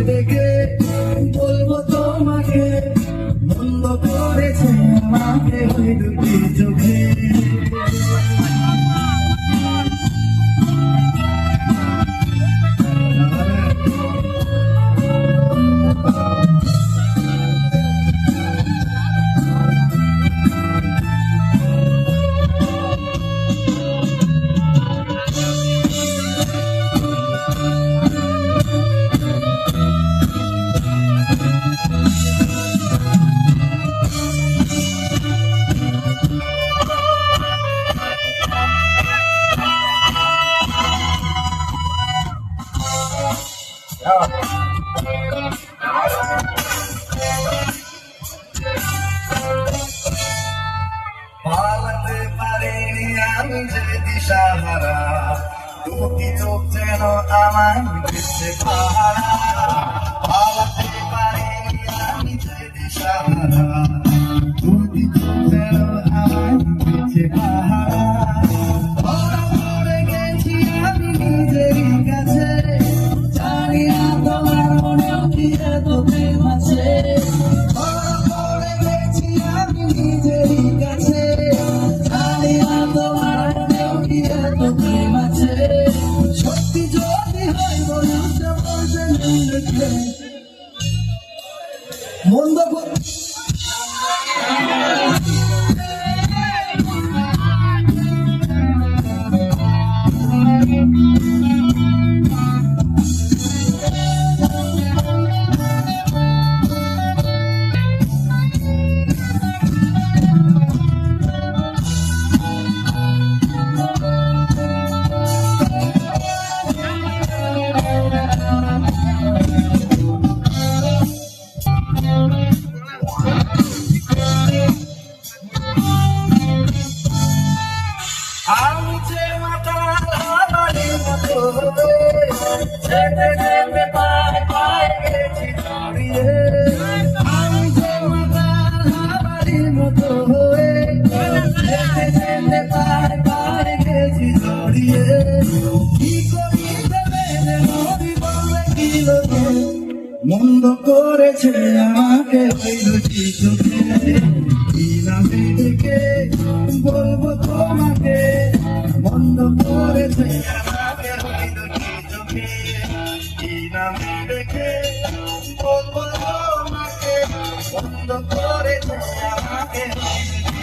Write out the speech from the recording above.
দেখে বলবো তোমাকে, বন্ধ করেছে আমাকে ওই দুটি চোখে। পালাতে পারিনি আমি যে দিশাহারা, দুটি চোখ যেন আমার দিচ্ছে পাহারা। পালাতে পারিনি আমি যে দিশাহারা, দুটি চোখ যেন আমার দিচ্ছে পাহারা। ধরা পড়ে গেছি আমি নিজেরই কাছে, জানি না তোমার মনেও কি এত প্রেম আছে। ধরা পড়ে গেছি আমি নিজেরই কাছে, জানি না তোমার মনেও কি এত প্রেম আছে। সত্যি যদি হয় বলতে বলতে মন্দ আমি যে মাতাল হাওয়ার মতো যেতে যেতে পায়ে পায়ে গেছি জড়িয়ে। আমি যে মাতাল হাওয়ার মতো যেতে যেতে পায়ে পায়ে গেছি জড়িয়ে। কি করি ভেবে নদী বলবে কি লোকে, মন্দ করেছে আমাকে ওই দুটি চোখে। কি নামে ডেকে বলবো তোমাকে, বন্ধ করেছে